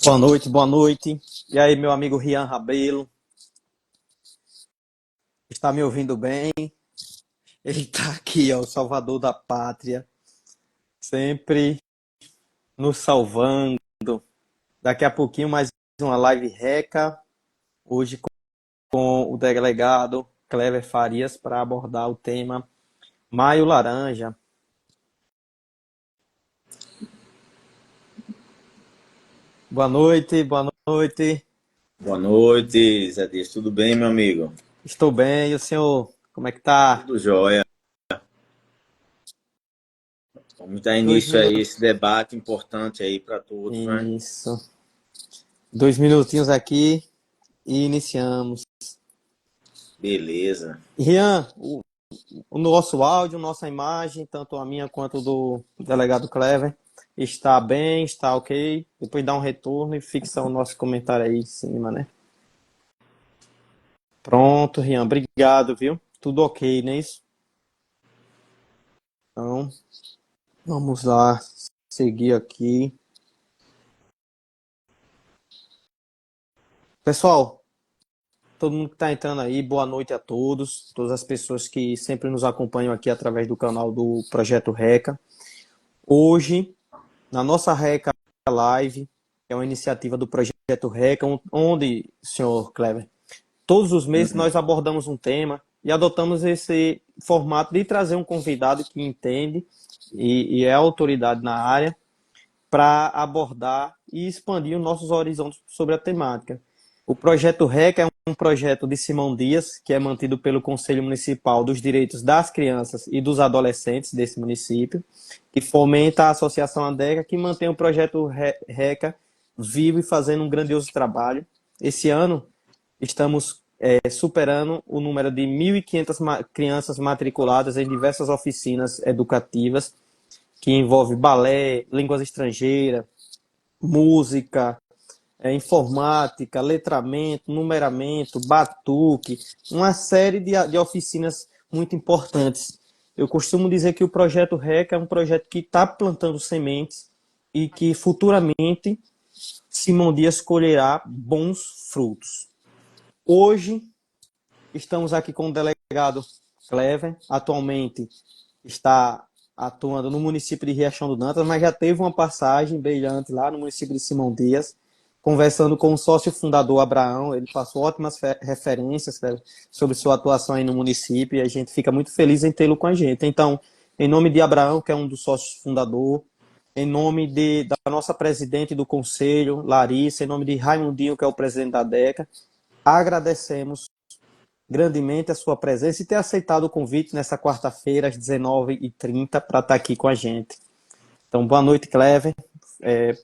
Boa noite, boa noite. E aí, meu amigo Rian Rabelo, está me ouvindo bem? Ele está aqui, ó, o salvador da pátria, sempre nos salvando. Daqui a pouquinho mais uma live reca, hoje com o delegado Clever Farias para abordar o tema Maio Laranja. Boa noite, boa noite. Boa noite, Zé Dias. Tudo bem, meu amigo? Estou bem, e o senhor, como é que tá? Tudo jóia. Vamos dar Dois início aí a minutos. esse debate importante aí para todos, né? Isso. 2 minutinhos aqui e iniciamos. Beleza. Rian, o nosso áudio, nossa imagem, tanto a minha quanto do delegado Clever, está bem, está ok. Depois dá um retorno e fixa o nosso comentário aí em cima, né? Pronto, Rian, obrigado, viu? Tudo ok, não é isso? Então, vamos lá, seguir aqui. Pessoal, todo mundo que está entrando aí, boa noite a todos, todas as pessoas que sempre nos acompanham aqui através do canal do Projeto Reca. Hoje, na nossa Reca Live, que é uma iniciativa do Projeto Reca, onde, senhor Clever, todos os meses nós abordamos um tema e adotamos esse formato de trazer um convidado que entende e é autoridade na área para abordar e expandir os nossos horizontes sobre a temática. O Projeto REC é um projeto de Simão Dias, que é mantido pelo Conselho Municipal dos Direitos das Crianças e dos Adolescentes desse município, que fomenta a Associação ADECA, que mantém o projeto RECA vivo e fazendo um grandioso trabalho. Esse ano, estamos superando o número de 1.500 crianças matriculadas em diversas oficinas educativas, que envolve balé, línguas estrangeiras, música, informática, letramento, numeramento, batuque, uma série de oficinas muito importantes. Eu costumo dizer que o Projeto REC é um projeto que está plantando sementes e que futuramente Simão Dias colherá bons frutos. Hoje, estamos aqui com o delegado Clever, atualmente está atuando no município de Riachão do Dantas, mas já teve uma passagem brilhante lá no município de Simão Dias, conversando com o sócio fundador Abraão. Ele passou ótimas referências, né, sobre sua atuação aí no município, e a gente fica muito feliz em tê-lo com a gente. Então, em nome de Abraão, que é um dos sócios fundador, em nome da nossa presidente do conselho, Larissa, em nome de Raimundinho, que é o presidente da DECA, agradecemos grandemente a sua presença e ter aceitado o convite nessa quarta-feira, às 19h30, para estar aqui com a gente. Então, boa noite, Clever.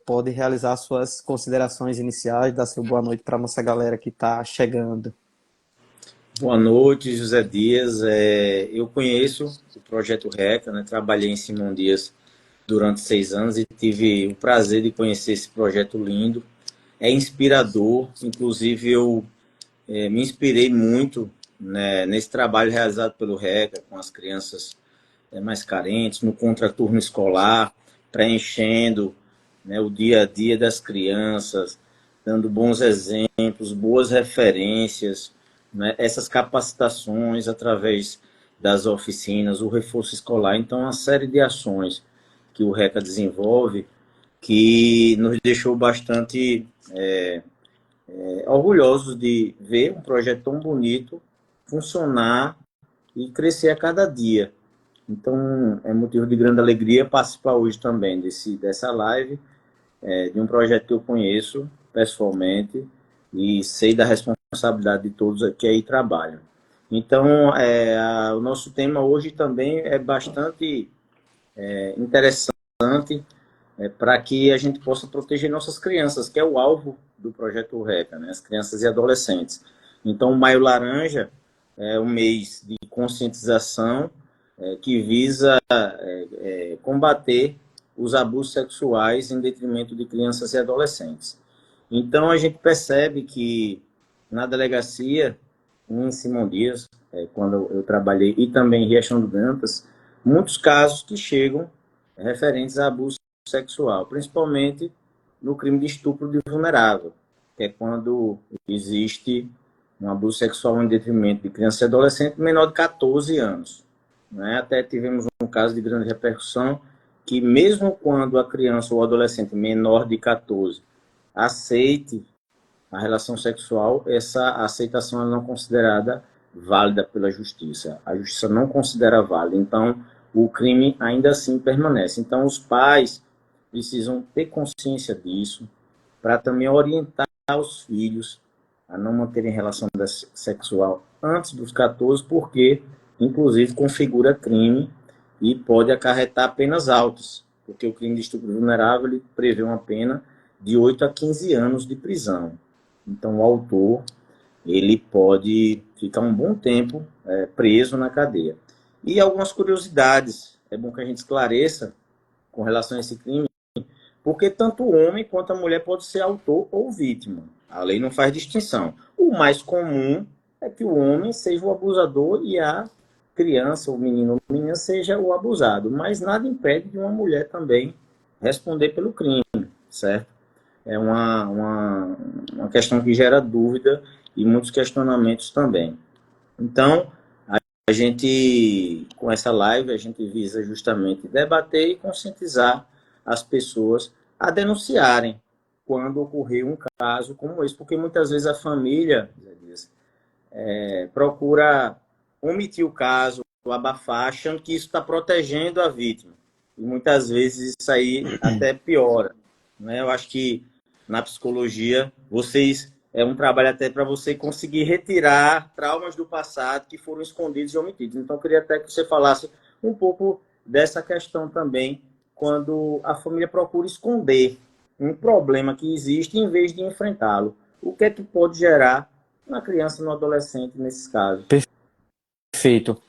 Pode realizar suas considerações iniciais, dar seu boa noite para a nossa galera que está chegando. Boa noite, José Dias. Eu conheço o Projeto RECA, né? Trabalhei em Simão Dias durante 6 anos e tive o prazer de conhecer esse projeto lindo. É inspirador, inclusive eu me inspirei muito, né, nesse trabalho realizado pelo RECA com as crianças mais carentes, no contraturno escolar, preenchendo, né, o dia a dia das crianças, dando bons exemplos, boas referências, né, essas capacitações através das oficinas, o reforço escolar. Então, uma série de ações que o RECA desenvolve que nos deixou bastante orgulhosos de ver um projeto tão bonito funcionar e crescer a cada dia. Então, é motivo de grande alegria participar hoje também dessa live, de um projeto que eu conheço pessoalmente e sei da responsabilidade de todos que aí trabalham. Então, o nosso tema hoje também é bastante interessante, para que a gente possa proteger nossas crianças, que é o alvo do projeto RECA, né? As crianças e adolescentes. Então, o Maio Laranja é um mês de conscientização que visa combater os abusos sexuais em detrimento de crianças e adolescentes. Então, a gente percebe que na delegacia, em Simão Dias, quando eu trabalhei, e também em Riachão do Dantas, muitos casos que chegam referentes a abuso sexual, principalmente no crime de estupro de vulnerável, que é quando existe um abuso sexual em detrimento de criança e adolescente menor de 14 anos. Né? Até tivemos um caso de grande repercussão que mesmo quando a criança ou adolescente menor de 14 aceite a relação sexual, essa aceitação é não considerada válida pela justiça. A justiça não considera válida. Então, o crime ainda assim permanece. Então, os pais precisam ter consciência disso para também orientar os filhos a não manterem relação sexual antes dos 14, porque, inclusive, configura crime e pode acarretar penas altas, porque o crime de estupro vulnerável ele prevê uma pena de 8 a 15 anos de prisão. Então, o autor ele pode ficar um bom tempo preso na cadeia. E algumas curiosidades, é bom que a gente esclareça com relação a esse crime, porque tanto o homem quanto a mulher pode ser autor ou vítima. A lei não faz distinção. O mais comum é que o homem seja o abusador e a criança, o menino ou a menina, seja o abusado. Mas nada impede de uma mulher também responder pelo crime, certo? É uma questão que gera dúvida e muitos questionamentos também. Então, a gente, com essa live, a gente visa justamente debater e conscientizar as pessoas a denunciarem quando ocorrer um caso como esse, porque muitas vezes a família procura omitir o caso, abafar, achando que isso está protegendo a vítima. E muitas vezes isso aí até piora. Né? Eu acho que na psicologia, é um trabalho até para você conseguir retirar traumas do passado que foram escondidos e omitidos. Então, eu queria até que você falasse um pouco dessa questão também, quando a família procura esconder um problema que existe em vez de enfrentá-lo. O que é que pode gerar na criança e no adolescente nesses casos? Perfeito.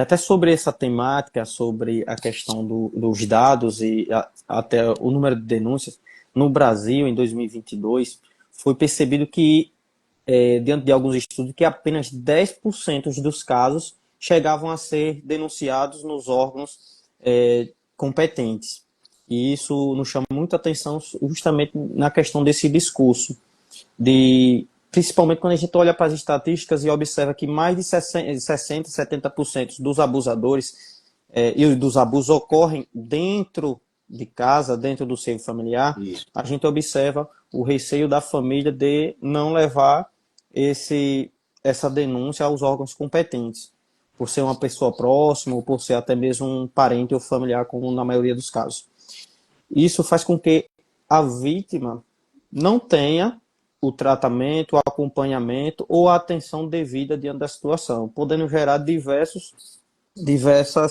Até sobre essa temática, sobre a questão dos dados e até o número de denúncias, no Brasil, em 2022, foi percebido que, diante de alguns estudos, que apenas 10% dos casos chegavam a ser denunciados nos órgãos competentes. E isso nos chama muita atenção justamente na questão desse discurso principalmente quando a gente olha para as estatísticas e observa que mais de 60, 70% dos abusadores e dos abusos ocorrem dentro de casa, dentro do seio familiar. Isso. A gente observa o receio da família de não levar essa denúncia aos órgãos competentes, por ser uma pessoa próxima ou por ser até mesmo um parente ou familiar, como na maioria dos casos. Isso faz com que a vítima não tenha o tratamento, o acompanhamento ou a atenção devida diante da situação, podendo gerar diversas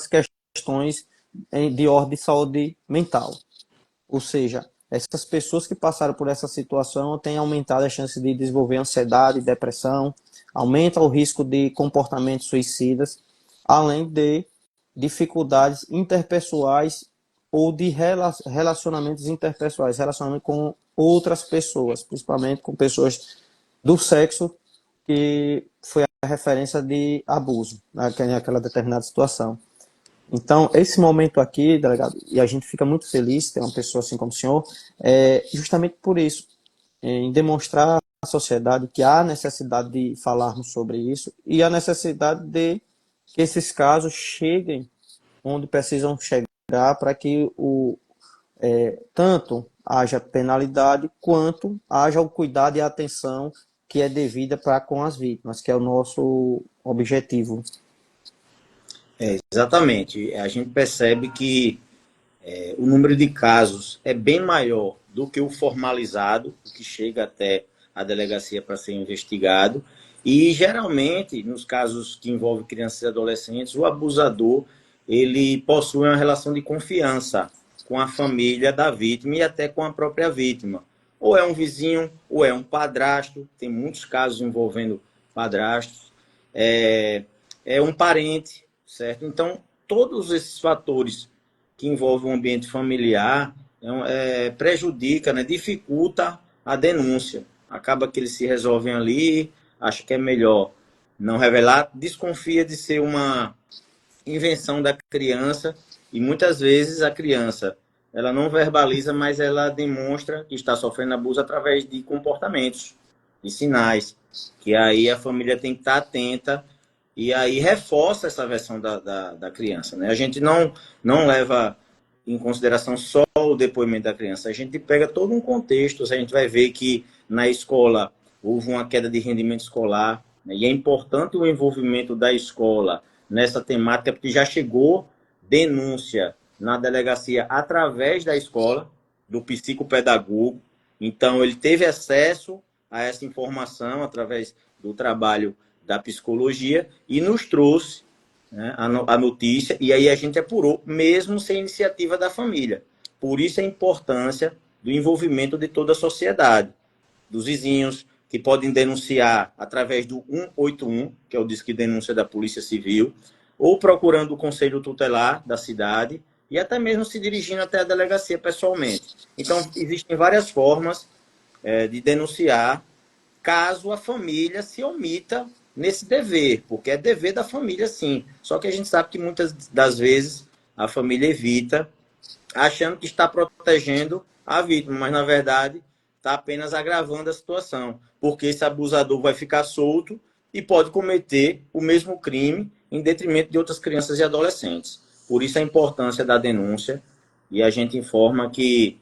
questões de ordem de saúde mental. Ou seja, essas pessoas que passaram por essa situação têm aumentado a chance de desenvolver ansiedade, depressão, aumenta o risco de comportamentos suicidas, além de dificuldades interpessoais ou de relacionamentos interpessoais, relacionamento com outras pessoas, principalmente com pessoas do sexo que foi a referência de abuso naquela determinada situação. Então, esse momento aqui, delegado, e a gente fica muito feliz ter uma pessoa assim como o senhor, justamente por isso, em demonstrar à sociedade que há necessidade de falarmos sobre isso e a necessidade de que esses casos cheguem onde precisam chegar para que tanto haja penalidade quanto haja o cuidado e a atenção que é devida para com as vítimas, que é o nosso objetivo. Exatamente. A gente percebe que o número de casos é bem maior do que o formalizado, o que chega até a delegacia para ser investigado. E, geralmente, nos casos que envolvem crianças e adolescentes, o abusador ele possui uma relação de confiança com a família da vítima e até com a própria vítima. Ou é um vizinho, ou é um padrasto, tem muitos casos envolvendo padrastos, é um parente, certo? Então, todos esses fatores que envolvem o ambiente familiar prejudica, né, dificulta a denúncia. Acaba que eles se resolvem ali, acha que é melhor não revelar, desconfia de ser uma invenção da criança, e muitas vezes a criança ela não verbaliza, mas ela demonstra que está sofrendo abuso através de comportamentos, de sinais, que aí a família tem que estar atenta e aí reforça essa versão da criança. Né? A gente não leva em consideração só o depoimento da criança, a gente pega todo um contexto, a gente vai ver que na escola houve uma queda de rendimento escolar, né? E é importante o envolvimento da escola nessa temática, porque já chegou denúncia na delegacia através da escola, do psicopedagogo. Então, ele teve acesso a essa informação através do trabalho da psicologia e nos trouxe, né, a notícia, e aí a gente apurou, mesmo sem iniciativa da família. Por isso a importância do envolvimento de toda a sociedade, dos vizinhos, que podem denunciar através do 181, que é o Disque Denúncia da Polícia Civil, ou procurando o Conselho Tutelar da cidade, e até mesmo se dirigindo até a delegacia pessoalmente. Então, existem várias formas de denunciar caso a família se omita nesse dever, porque é dever da família, sim. Só que a gente sabe que muitas das vezes a família evita, achando que está protegendo a vítima, mas na verdade está apenas agravando a situação, porque esse abusador vai ficar solto e pode cometer o mesmo crime em detrimento de outras crianças e adolescentes. Por isso a importância da denúncia, e a gente informa que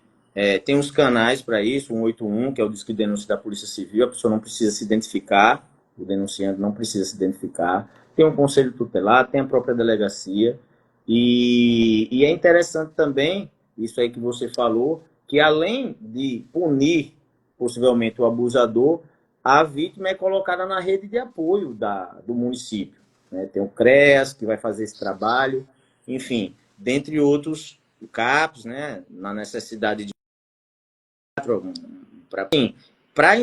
tem os canais para isso, 181, que é o Disque de Denúncia da Polícia Civil, a pessoa não precisa se identificar, o denunciante não precisa se identificar, tem um conselho tutelar, tem a própria delegacia, e é interessante também, isso aí que você falou, que além de punir possivelmente o abusador, a vítima é colocada na rede de apoio do município. Né? Tem o CREAS, que vai fazer esse trabalho, enfim, dentre outros, o CAPS, né? Na necessidade de para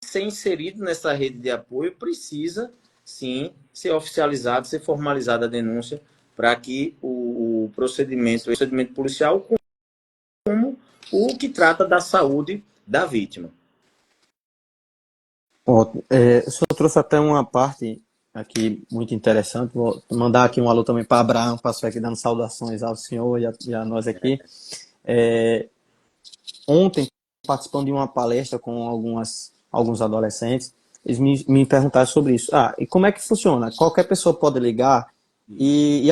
ser inserido nessa rede de apoio, precisa sim ser oficializado, ser formalizada a denúncia para que o procedimento policial, como o que trata da saúde da vítima. Ótimo. O senhor trouxe até uma parte aqui muito interessante. Vou mandar aqui um alô também para Abraão, passou aqui dando saudações ao senhor e a nós aqui. Ontem, participando de uma palestra com alguns adolescentes, eles me perguntaram sobre isso. E como é que funciona? Qualquer pessoa pode ligar e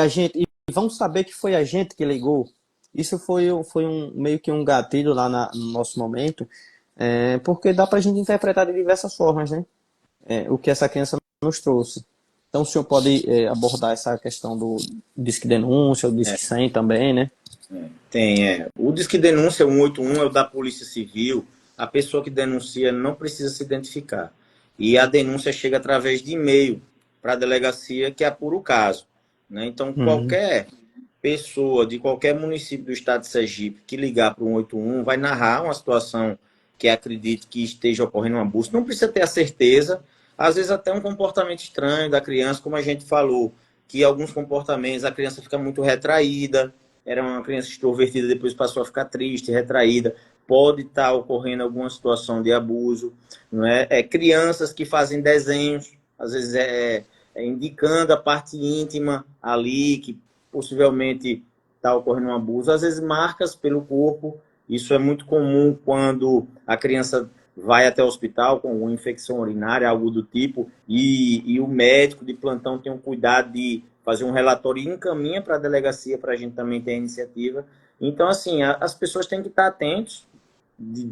vão saber que foi a gente que ligou. Isso foi meio que um gatilho lá no nosso momento, porque dá para a gente interpretar de diversas formas, né? O que essa criança nos trouxe. Então, o senhor pode abordar essa questão do Disque Denúncia, o Disque 100 também, né? O Disque Denúncia 181 é o da Polícia Civil. A pessoa que denuncia não precisa se identificar. E a denúncia chega através de e-mail para a delegacia que apura o caso. Né? Então, qualquer pessoa de qualquer município do estado de Sergipe que ligar para o 181 vai narrar uma situação que acredite que esteja ocorrendo um abuso. Não precisa ter a certeza, às vezes até um comportamento estranho da criança, como a gente falou, que alguns comportamentos a criança fica muito retraída, era uma criança extrovertida, depois passou a ficar triste, retraída, pode estar ocorrendo alguma situação de abuso, não é? Crianças que fazem desenhos, às vezes indicando a parte íntima ali, que possivelmente está ocorrendo um abuso, às vezes marcas pelo corpo, isso é muito comum quando a criança vai até o hospital com uma infecção urinária, algo do tipo, e o médico de plantão tem um cuidado de fazer um relatório e encaminha para a delegacia para a gente também ter a iniciativa. Então, assim, as pessoas têm que estar atentos de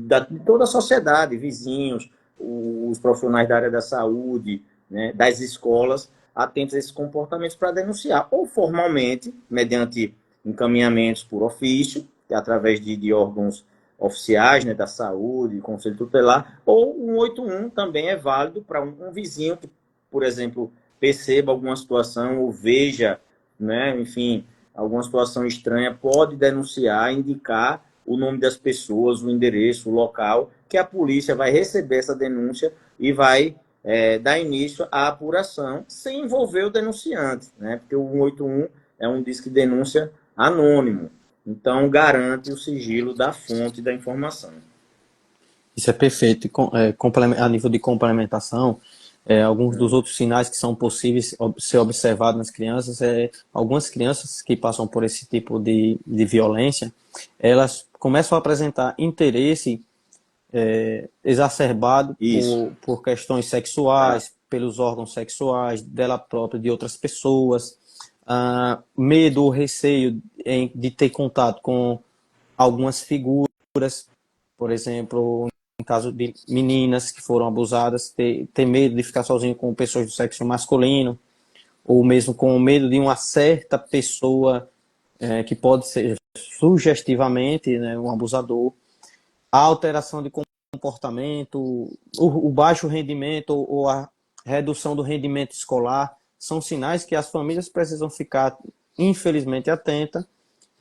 toda a sociedade, vizinhos, os profissionais da área da saúde, né, das escolas, atentos a esses comportamentos para denunciar, ou formalmente, mediante encaminhamentos por ofício, que é através de órgãos oficiais, né, da saúde, conselho tutelar, ou o 181 também é válido para um vizinho que, por exemplo, perceba alguma situação ou veja, né, enfim, alguma situação estranha, pode denunciar, indicar o nome das pessoas, o endereço, o local, que a polícia vai receber essa denúncia e vai dar início à apuração sem envolver o denunciante, né? Porque o 181 é um disque de denúncia anônimo, então garante o sigilo da fonte da informação. Isso é perfeito. A nível de complementação, Alguns dos outros sinais que são possíveis ser observados nas crianças algumas crianças que passam por esse tipo de violência, elas começam a apresentar interesse exacerbado Isso. por questões Ah, sexuais, pelos órgãos sexuais dela própria, de outras pessoas, medo ou receio de ter contato com algumas figuras, por exemplo, em caso de meninas que foram abusadas, ter medo de ficar sozinho com pessoas do sexo masculino, ou mesmo com medo de uma certa pessoa que pode ser sugestivamente, né, um abusador, a alteração de comportamento, o baixo rendimento ou a redução do rendimento escolar, são sinais que as famílias precisam ficar, infelizmente, atentas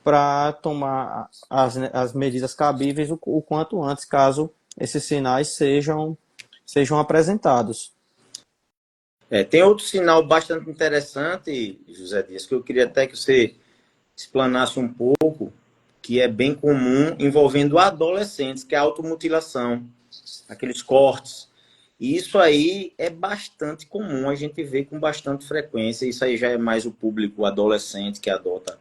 para tomar as medidas cabíveis o quanto antes, caso esses sinais sejam apresentados. tem outro sinal bastante interessante, José Dias, que eu queria até que você explanasse um pouco, que é bem comum envolvendo adolescentes, que é a automutilação, aqueles cortes. E isso aí é bastante comum, a gente vê com bastante frequência. Isso aí já é mais o público adolescente que adota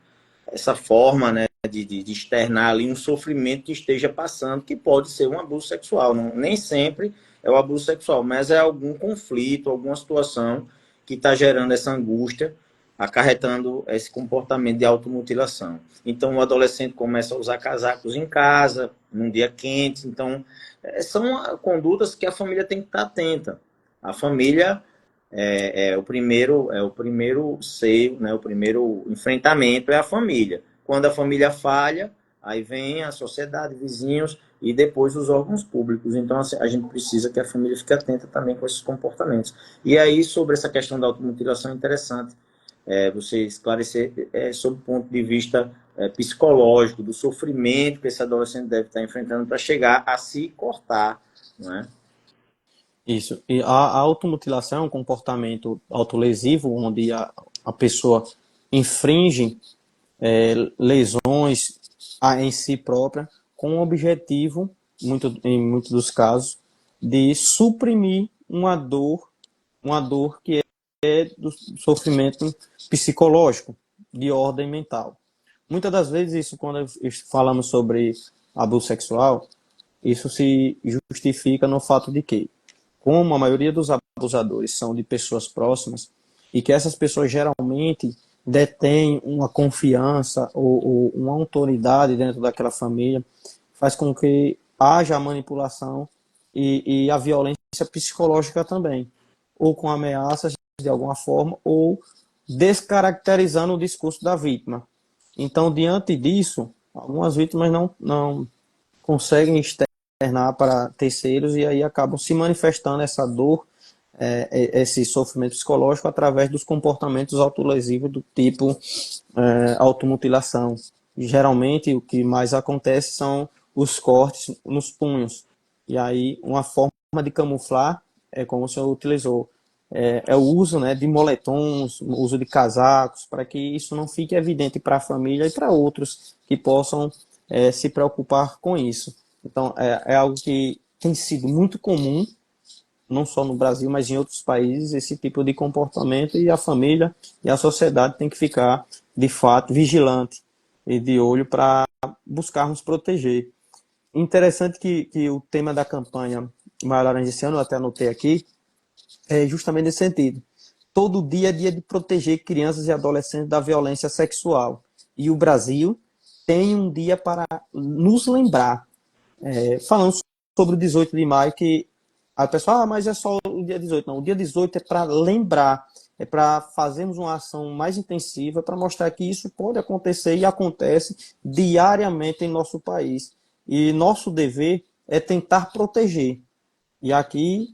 essa forma, né, de externar ali um sofrimento que esteja passando, que pode ser um abuso sexual. Não, nem sempre é o abuso sexual, mas é algum conflito, alguma situação que está gerando essa angústia, acarretando esse comportamento de automutilação. Então, o adolescente começa a usar casacos em casa, num dia quente. Então, são condutas que a família tem que estar atenta. A família é o primeiro seio, né? O primeiro enfrentamento é a família. Quando a família falha, aí vem a sociedade, vizinhos e depois os órgãos públicos. Então, assim, a gente precisa que a família fique atenta também com esses comportamentos. E aí, sobre essa questão da automutilação, é interessante você esclarecer sobre o ponto de vista psicológico, do sofrimento que esse adolescente deve estar enfrentando para chegar a se cortar, não é? Isso. E a automutilação é um comportamento autolesivo, onde a pessoa infringe lesões em si própria, com o objetivo, em muitos dos casos, de suprimir uma dor que é do sofrimento psicológico, de ordem mental. Muitas das vezes, isso, quando falamos sobre abuso sexual, isso se justifica no fato de que, como a maioria dos abusadores são de pessoas próximas, e que essas pessoas geralmente detêm uma confiança ou uma autoridade dentro daquela família, faz com que haja a manipulação e a violência psicológica também, ou com ameaças de alguma forma, ou descaracterizando o discurso da vítima. Então, diante disso, algumas vítimas não conseguem externar para terceiros e aí acabam se manifestando essa dor, esse sofrimento psicológico através dos comportamentos autolesivos do tipo automutilação. E, geralmente o que mais acontece são os cortes nos punhos. E aí uma forma de camuflar é como o senhor utilizou. O uso, né, de moletons, o uso de casacos, para que isso não fique evidente para a família e para outros que possam se preocupar com isso. Então, é algo que tem sido muito comum, não só no Brasil, mas em outros países, esse tipo de comportamento, e a família e a sociedade tem que ficar, de fato, vigilante e de olho para buscarmos proteger. Interessante que o tema da campanha Maio Laranja esse ano, eu até anotei aqui, é justamente nesse sentido. Todo dia é dia de proteger crianças e adolescentes da violência sexual. E o Brasil tem um dia para nos lembrar, falando sobre o 18 de maio, que a pessoa, mas é só o dia 18. Não, o dia 18 é para lembrar, é para fazermos uma ação mais intensiva, para mostrar que isso pode acontecer e acontece diariamente em nosso país. E nosso dever é tentar proteger. E aqui,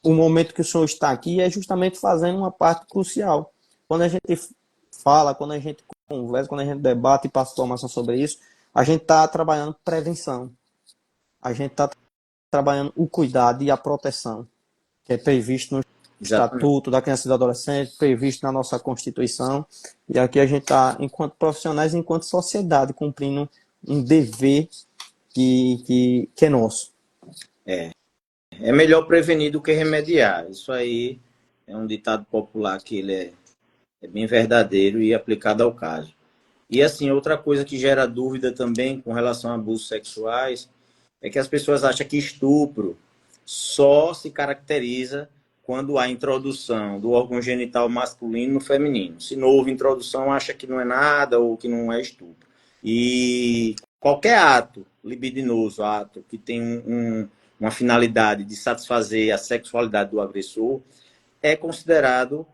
o momento que o senhor está aqui é justamente fazendo uma parte crucial. Quando a gente fala, quando a gente conversa, quando a gente debate e passa informação sobre isso, a gente está trabalhando prevenção. A gente está trabalhando o cuidado e a proteção, que é previsto no Exatamente. Estatuto da Criança e do Adolescente, previsto na nossa Constituição. E aqui a gente está, enquanto profissionais, enquanto sociedade, cumprindo um dever que é nosso. é melhor prevenir do que remediar. Isso aí é um ditado popular que ele é bem verdadeiro e aplicado ao caso. E assim, outra coisa que gera dúvida também com relação a abusos sexuais é que as pessoas acham que estupro só se caracteriza quando há introdução do órgão genital masculino no feminino. Se não houve introdução, acha que não é nada ou que não é estupro. E qualquer ato libidinoso, ato que tem uma finalidade de satisfazer a sexualidade do agressor, é considerado,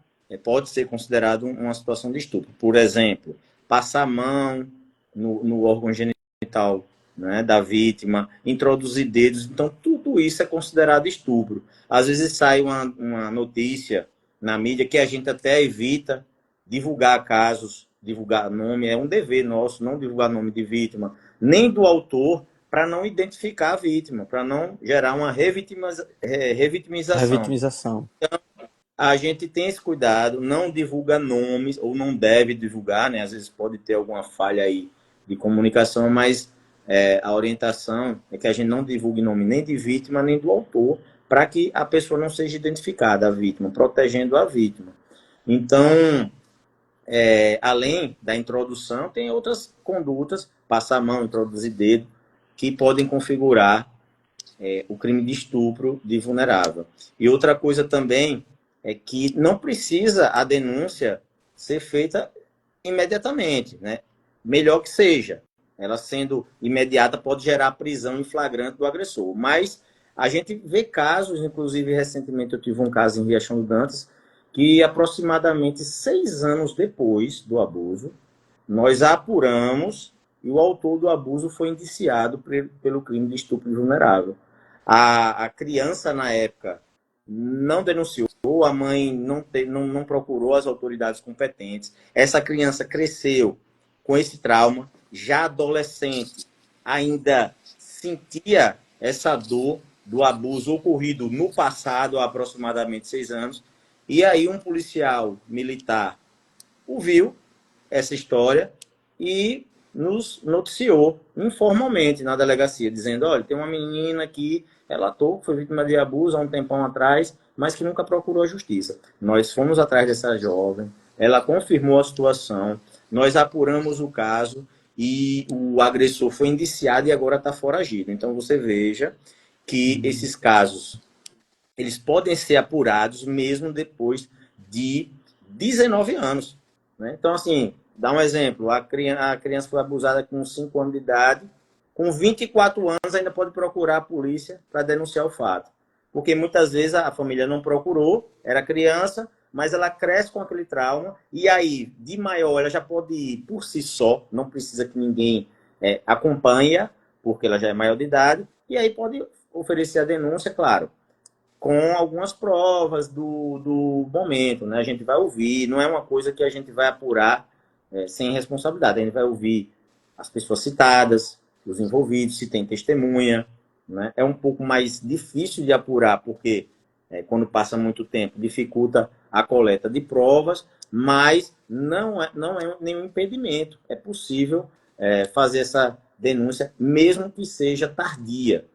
pode ser considerado uma situação de estupro. Por exemplo, passar a mão no órgão genital, né, da vítima, introduzir dedos. Então, tudo isso é considerado estupro. Às vezes sai uma notícia na mídia que a gente até evita divulgar casos, divulgar nome. É um dever nosso não divulgar nome de vítima, nem do autor, para não identificar a vítima, para não gerar uma revitimização. Revitimização. A gente tem esse cuidado, não divulga nomes, ou não deve divulgar, né? Às vezes pode ter alguma falha aí de comunicação, mas a orientação é que a gente não divulgue nome nem de vítima, nem do autor, para que a pessoa não seja identificada, a vítima, protegendo a vítima. Então, além da introdução, tem outras condutas, passar a mão, introduzir dedo, que podem configurar o crime de estupro de vulnerável. E outra coisa também é que não precisa a denúncia ser feita imediatamente, né? Melhor que seja. Ela sendo imediata pode gerar prisão em flagrante do agressor. Mas a gente vê casos, inclusive recentemente eu tive um caso em Riachão do Dantas, que aproximadamente 6 anos depois do abuso, nós apuramos e o autor do abuso foi indiciado pelo crime de estupro vulnerável. A criança, na época, não denunciou, a mãe não procurou as autoridades competentes. Essa criança cresceu com esse trauma, já adolescente, ainda sentia essa dor do abuso ocorrido no passado, há aproximadamente 6 anos. E aí um policial militar ouviu essa história e nos noticiou informalmente na delegacia, dizendo, olha, tem uma menina que relatou que foi vítima de abuso há um tempão atrás, mas que nunca procurou a justiça. Nós fomos atrás dessa jovem, ela confirmou a situação, nós apuramos o caso e o agressor foi indiciado e agora está foragido. Então você veja que esses casos, eles podem ser apurados mesmo depois de 19 anos. Né? Então, assim, dá um exemplo, a criança foi abusada com 5 anos de idade, com 24 anos ainda pode procurar a polícia para denunciar o fato. Porque muitas vezes a família não procurou, era criança, mas ela cresce com aquele trauma, e aí, de maior, ela já pode ir por si só, não precisa que ninguém acompanhe, porque ela já é maior de idade, e aí pode oferecer a denúncia, claro, com algumas provas do momento, né? A gente vai ouvir, não é uma coisa que a gente vai apurar sem responsabilidade, a gente vai ouvir as pessoas citadas, os envolvidos, se tem testemunha, né? É um pouco mais difícil de apurar, porque quando passa muito tempo, dificulta a coleta de provas, mas não é nenhum impedimento. É possível fazer essa denúncia, mesmo que seja tardia.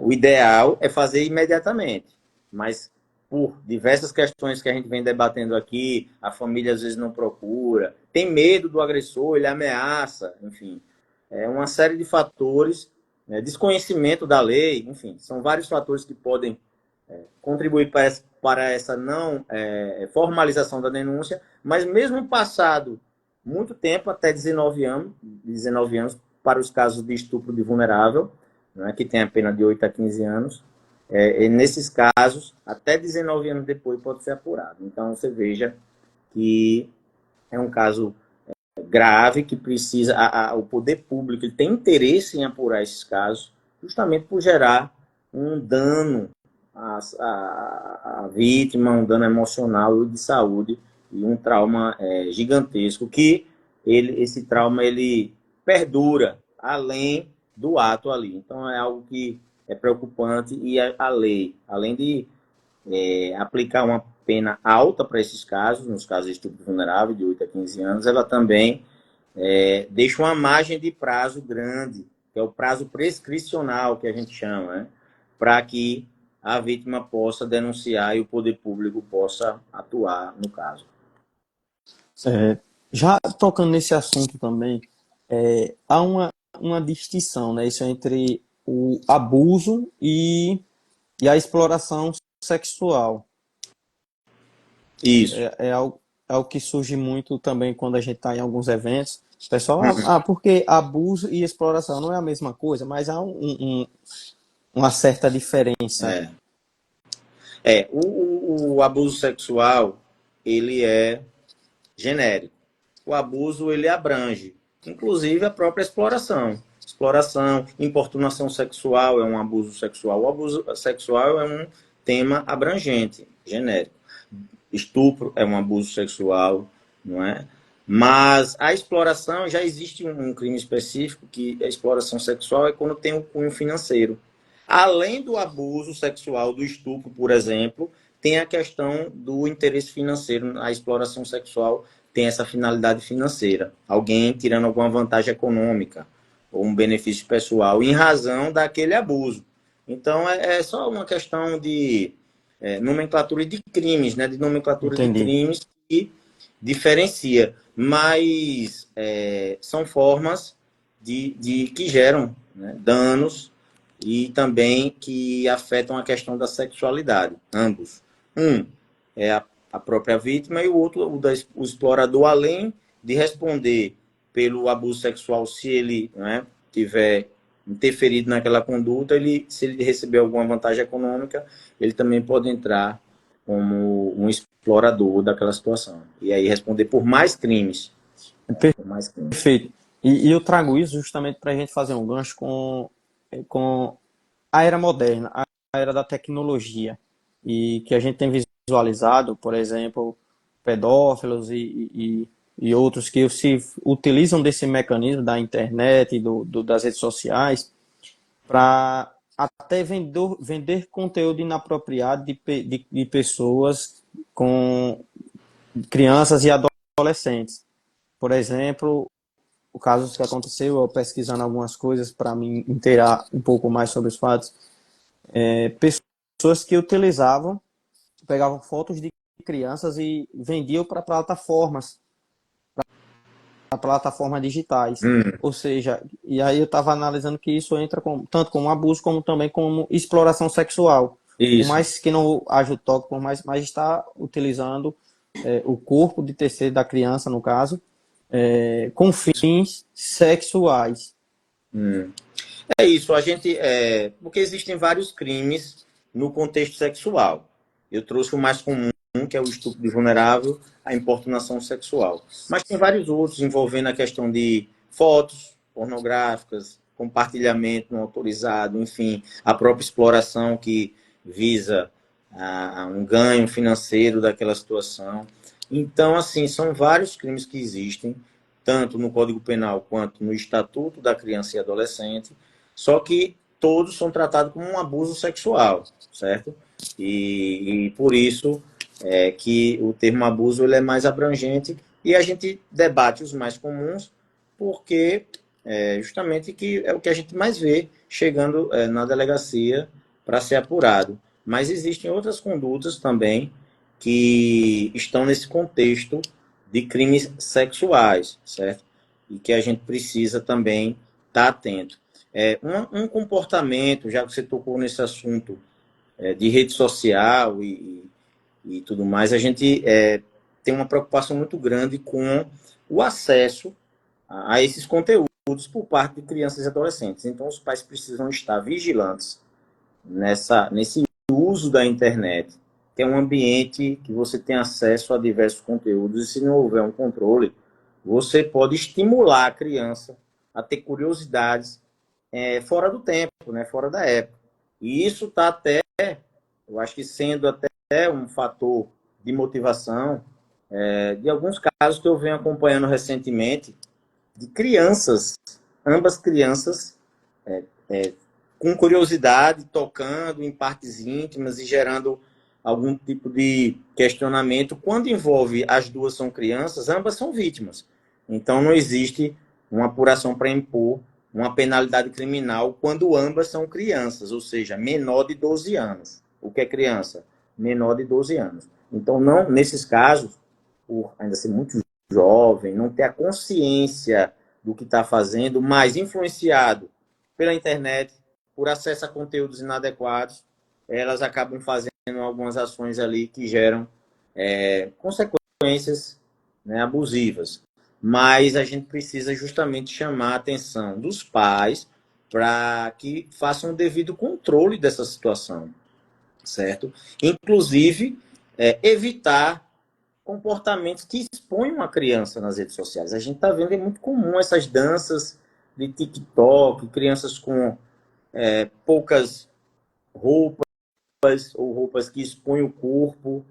O ideal é fazer imediatamente, mas por diversas questões que a gente vem debatendo aqui, a família às vezes não procura, tem medo do agressor, ele ameaça, enfim. É uma série de fatores, desconhecimento da lei, enfim, são vários fatores que podem contribuir para essa não formalização da denúncia, mas mesmo passado muito tempo, até 19 anos para os casos de estupro de vulnerável, né, que tem a pena de 8 a 15 anos, nesses casos, até 19 anos depois pode ser apurado. Então, você veja que é um caso grave que precisa, o poder público ele tem interesse em apurar esses casos, justamente por gerar um dano à vítima, um dano emocional e de saúde, e um trauma gigantesco, que esse trauma ele perdura além do ato ali. Então, é algo que é preocupante, e a lei, além de aplicar uma pena alta para esses casos, nos casos de estupro vulnerável, de 8 a 15 anos, ela também deixa uma margem de prazo grande, que é o prazo prescricional, que a gente chama, né? Para que a vítima possa denunciar e o poder público possa atuar no caso. É, já tocando nesse assunto também, há uma distinção, né, isso entre o abuso e a exploração sexual. Isso. É algo que surge muito também quando a gente está em alguns eventos. O pessoal, Uhum. porque abuso e exploração não é a mesma coisa, mas há uma certa diferença. É. O abuso sexual, ele é genérico. O abuso, ele abrange, inclusive a própria exploração. Exploração, importunação sexual é um abuso sexual. O abuso sexual é um tema abrangente, genérico. Estupro é um abuso sexual, não é? Mas a exploração, já existe um crime específico, que a exploração sexual é quando tem um cunho financeiro. Além do abuso sexual, do estupro, por exemplo, tem a questão do interesse financeiro. A exploração sexual tem essa finalidade financeira. Alguém tirando alguma vantagem econômica ou um benefício pessoal em razão daquele abuso. Então, é só uma questão de nomenclatura de crimes, né? De nomenclatura de Entendi. crimes que diferencia. Mas são formas que geram, né, danos e também que afetam a questão da sexualidade, ambos. Um é a própria vítima e o outro, o explorador, além de responder pelo abuso sexual, se ele, né, tiver interferido naquela conduta, se ele receber alguma vantagem econômica, ele também pode entrar como um explorador daquela situação. E aí responder por mais crimes. Por mais crimes. Perfeito. E eu trago isso justamente para a gente fazer um gancho com a era moderna, a era da tecnologia, e que a gente tem visualizado, por exemplo, pedófilos e outros que se utilizam desse mecanismo da internet e das redes sociais para até vender conteúdo inapropriado de pessoas com crianças e adolescentes. Por exemplo, o caso que aconteceu, eu pesquisando algumas coisas para me inteirar um pouco mais sobre os fatos, pessoas que utilizavam, pegavam fotos de crianças e vendiam para plataformas digitais. Ou seja, e aí eu estava analisando que isso entra tanto como abuso como também como exploração sexual. Por Isso. mais que não haja o toque, mas está utilizando o corpo de terceiro da criança, no caso, com fins sexuais. É isso, a gente. Porque existem vários crimes no contexto sexual. Eu trouxe o mais comum, que é o estupro de vulnerável, a importunação sexual. Mas tem vários outros envolvendo a questão de fotos pornográficas, compartilhamento não autorizado, enfim, a própria exploração que visa a um ganho financeiro daquela situação. Então, assim, são vários crimes que existem, tanto no Código Penal quanto no Estatuto da Criança e Adolescente, só que todos são tratados como um abuso sexual, certo? E por isso que o termo abuso ele é mais abrangente e a gente debate os mais comuns porque justamente que é o que a gente mais vê chegando na delegacia para ser apurado. Mas existem outras condutas também que estão nesse contexto de crimes sexuais, certo? E que a gente precisa também estar atento. Um comportamento, já que você tocou nesse assunto de rede social e tudo mais, a gente tem uma preocupação muito grande com o acesso a esses conteúdos por parte de crianças e adolescentes. Então, os pais precisam estar vigilantes nesse uso da internet, que é um ambiente que você tem acesso a diversos conteúdos, e se não houver um controle, você pode estimular a criança a ter curiosidades fora do tempo, né, fora da época. E isso está até, eu acho que sendo até um fator de motivação de alguns casos que eu venho acompanhando recentemente, de crianças, ambas crianças, com curiosidade, tocando em partes íntimas e gerando algum tipo de questionamento. Quando envolve as duas são crianças, ambas são vítimas. Então não existe uma apuração para impor uma penalidade criminal quando ambas são crianças, ou seja, menor de 12 anos. O que é criança? Menor de 12 anos. Então, não, nesses casos, por ainda ser muito jovem, não ter a consciência do que está fazendo, mas influenciado pela internet, por acesso a conteúdos inadequados, elas acabam fazendo algumas ações ali que geram consequências, né, abusivas. Mas a gente precisa justamente chamar a atenção dos pais para que façam o devido controle dessa situação, certo? Inclusive, evitar comportamentos que exponham a criança nas redes sociais. A gente está vendo, é muito comum essas danças de TikTok, crianças com poucas roupas ou roupas que expõem o corpo,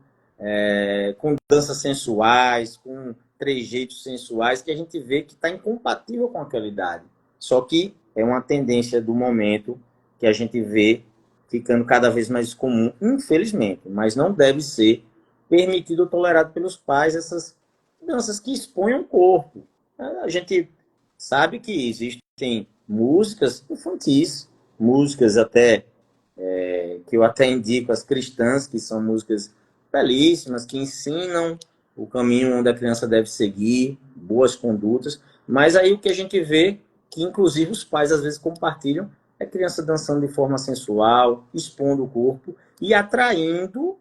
com danças sensuais, com trejeitos sensuais, que a gente vê que está incompatível com aquela idade. Só que é uma tendência do momento que a gente vê ficando cada vez mais comum, infelizmente, mas não deve ser permitido ou tolerado pelos pais essas danças que expõem o corpo. A gente sabe que existem músicas infantis, músicas até que eu até indico as cristãs, que são músicas belíssimas, que ensinam o caminho onde a criança deve seguir, boas condutas, mas aí o que a gente vê, que inclusive os pais às vezes compartilham, é criança dançando de forma sensual, expondo o corpo e atraindo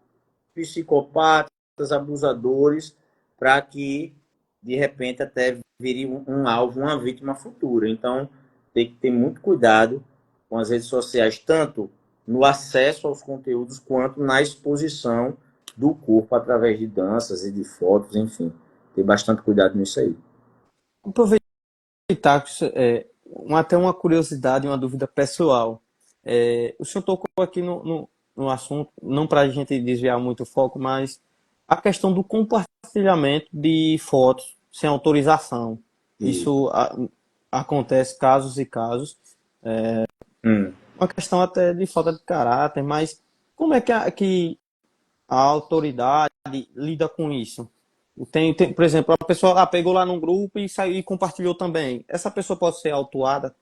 psicopatas, abusadores, para que, de repente, até vire um alvo, uma vítima futura. Então, tem que ter muito cuidado com as redes sociais, tanto no acesso aos conteúdos, quanto na exposição do corpo através de danças e de fotos, enfim. Ter bastante cuidado nisso aí. Aproveitar até uma curiosidade, uma dúvida pessoal. O senhor tocou aqui no assunto, não para a gente desviar muito o foco, mas a questão do compartilhamento de fotos sem autorização. E, Isso acontece casos e casos. Uma questão até de falta de caráter, mas como é que a autoridade lida com isso? Por exemplo, a pessoa pegou lá num grupo e saiu e compartilhou também. Essa pessoa pode ser autuada?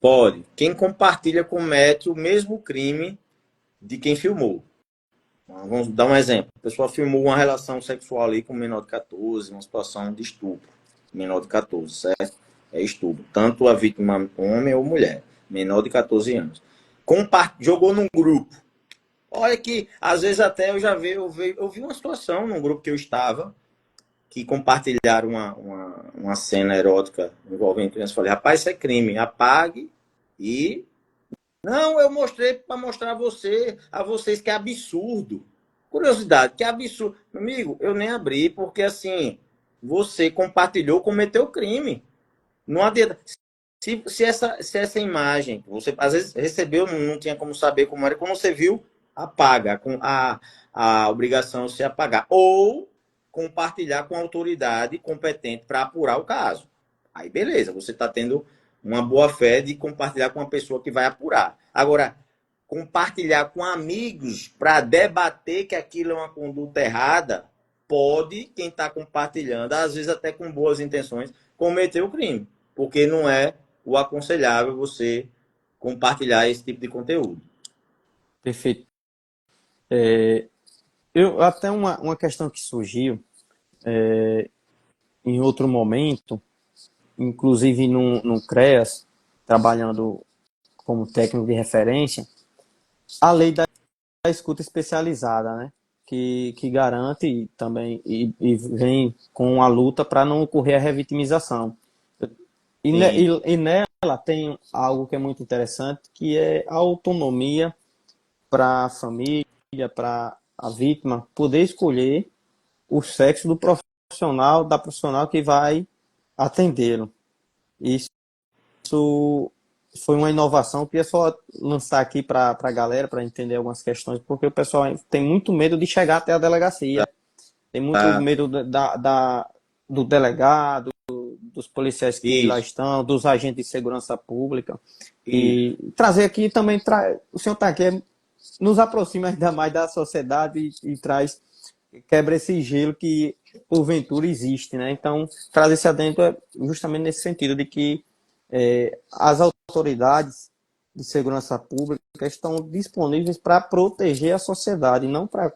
pode. Quem compartilha comete o mesmo crime de quem filmou. Vamos dar um exemplo. A pessoa filmou uma relação sexual ali com um menor de 14, uma situação de estupro. Menor de 14, certo? É estupro. Tanto a vítima, homem ou mulher. Menor de 14 anos. Jogou num grupo. Olha que, às vezes até eu vi uma situação num grupo que eu estava, que compartilharam uma cena erótica envolvendo criança. Falei, rapaz, isso é crime. Apague e não, eu mostrei para mostrar a vocês que é absurdo. Curiosidade, que absurdo. Amigo, eu nem abri, porque assim, você compartilhou, cometeu crime. Não adianta. Se essa imagem, você às vezes recebeu, não tinha como saber como era, quando você viu, apaga. A obrigação é se apagar. Ou compartilhar com a autoridade competente para apurar o caso. Aí beleza, você está tendo uma boa fé de compartilhar com uma pessoa que vai apurar. Agora, compartilhar com amigos para debater que aquilo é uma conduta errada, pode, quem está compartilhando, às vezes até com boas intenções, cometer o crime. Porque não é o aconselhável você compartilhar esse tipo de conteúdo. Perfeito. Até uma questão que surgiu em outro momento, inclusive no CREAS, trabalhando como técnico de referência, a lei da escuta especializada, né? Que garante também e vem com a luta para não ocorrer a revitimização. Sim. E nela tem algo que é muito interessante, que é a autonomia para a família, para a vítima, poder escolher o sexo do profissional, da profissional que vai atendê-lo. Isso foi uma inovação. Eu queria só lançar aqui para a galera, para entender algumas questões, porque o pessoal tem muito medo de chegar até a delegacia, tem muito Tá. medo do delegado, dos policiais que lá Isso. estão, dos agentes de segurança pública. Isso. E trazer aqui também, o senhor está aqui, nos aproxima ainda mais da sociedade e traz, quebra esse gelo que porventura existe, né? Então, trazer esse adentro é justamente nesse sentido de que as autoridades de segurança pública estão disponíveis para proteger a sociedade, não para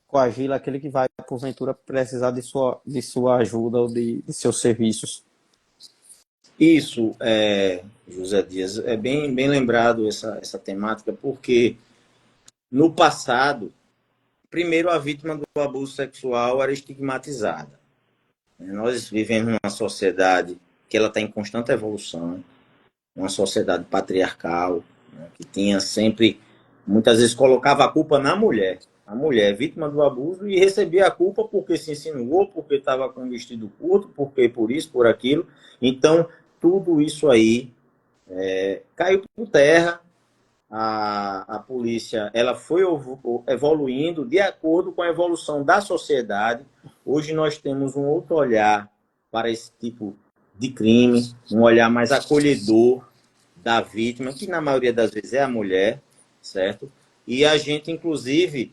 coagir aquele que vai, porventura, precisar de sua ajuda ou de seus serviços. Isso, José Dias, é bem lembrado essa temática, porque no passado, primeiro a vítima do abuso sexual era estigmatizada. Nós vivemos numa sociedade que ela está em constante evolução, uma sociedade patriarcal, né, que tinha sempre, muitas vezes colocava a culpa na mulher. A mulher vítima do abuso e recebia a culpa porque se insinuou, porque estava com um vestido curto, porque por isso, por aquilo. Então, tudo isso aí caiu por terra. A polícia ela foi evoluindo de acordo com a evolução da sociedade. Hoje nós temos um outro olhar para esse tipo de crime, um olhar mais acolhedor da vítima, que na maioria das vezes é a mulher, certo? E a gente, inclusive,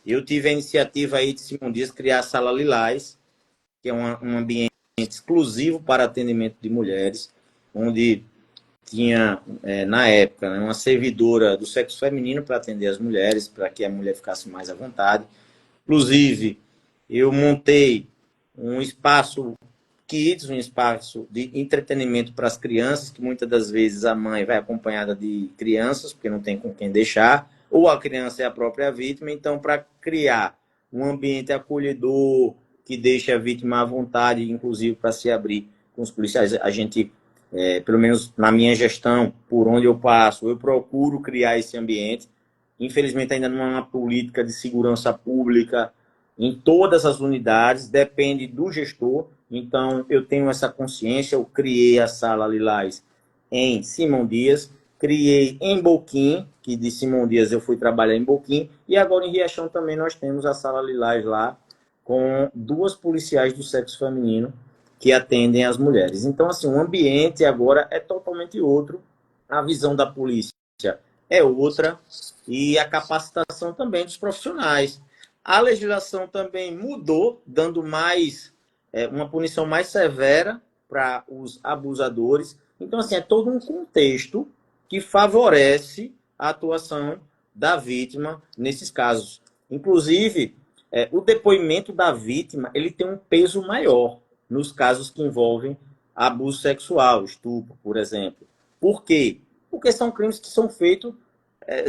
eu tive a iniciativa aí de Simão Dias criar a Sala Lilás, que é um ambiente exclusivo para atendimento de mulheres, onde tinha, na época, né, uma servidora do sexo feminino para atender as mulheres, para que a mulher ficasse mais à vontade. Inclusive, eu montei um espaço kids, um espaço de entretenimento para as crianças, que muitas das vezes a mãe vai acompanhada de crianças, porque não tem com quem deixar, ou a criança é a própria vítima. Então, para criar um ambiente acolhedor, que deixe a vítima à vontade, inclusive para se abrir com os policiais, a gente pelo menos na minha gestão, por onde eu passo, eu procuro criar esse ambiente. Infelizmente, ainda não há uma política de segurança pública em todas as unidades, depende do gestor. Então, eu tenho essa consciência, eu criei a Sala Lilás em Simão Dias, criei em Boquim, que de Simão Dias eu fui trabalhar em Boquim, e agora em Riachão também nós temos a Sala Lilás lá, com 2 policiais do sexo feminino, que atendem as mulheres. Então, assim, o ambiente agora é totalmente outro, a visão da polícia é outra e a capacitação também dos profissionais. A legislação também mudou, dando mais uma punição mais severa para os abusadores. Então, assim, é todo um contexto que favorece a atuação da vítima nesses casos. Inclusive, o depoimento da vítima ele tem um peso maior nos casos que envolvem abuso sexual, estupro, por exemplo. Por quê? Porque são crimes que são feitos,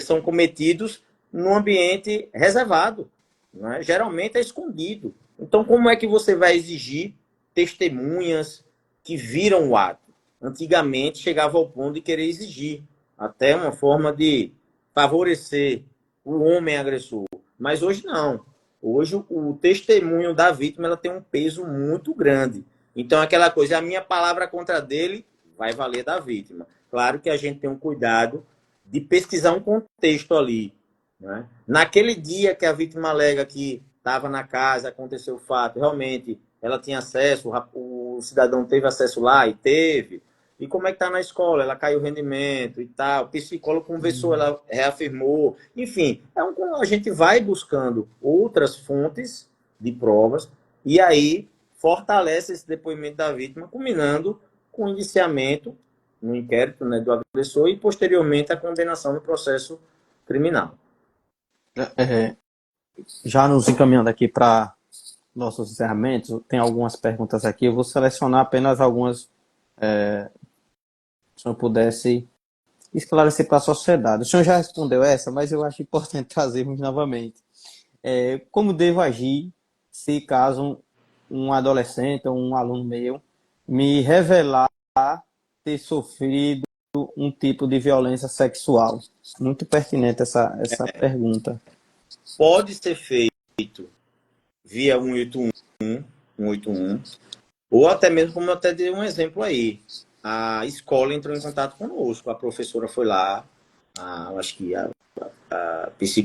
são cometidos num ambiente reservado, né? Geralmente é escondido. Então, como é que você vai exigir testemunhas que viram o ato? Antigamente, chegava ao ponto de querer exigir, até uma forma de favorecer o homem agressor. Mas hoje não. Hoje, o testemunho da vítima ela tem um peso muito grande. Então, aquela coisa, a minha palavra contra dele vai valer da vítima. Claro que a gente tem um cuidado de pesquisar um contexto ali. Né? Naquele dia que a vítima alega que estava na casa, aconteceu o fato, realmente ela tinha acesso, o cidadão teve acesso lá e teve. E como é que está na escola? Ela caiu o rendimento e tal. O psicólogo conversou, ela reafirmou. Enfim, a gente vai buscando outras fontes de provas e aí fortalece esse depoimento da vítima, culminando com o indiciamento no inquérito, né, do agressor e, posteriormente, a condenação no processo criminal. Já nos encaminhando aqui para nossos encerramentos, tem algumas perguntas aqui. Eu vou selecionar apenas algumas, se eu pudesse esclarecer para a sociedade. O senhor já respondeu essa, mas eu acho importante trazermos novamente. Como devo agir se caso um adolescente ou um aluno meu me revelar ter sofrido um tipo de violência sexual? Muito pertinente essa pergunta. Pode ser feito via 181, ou até mesmo, como eu até dei um exemplo aí, a escola entrou em contato conosco, a professora foi lá, acho que a psicóloga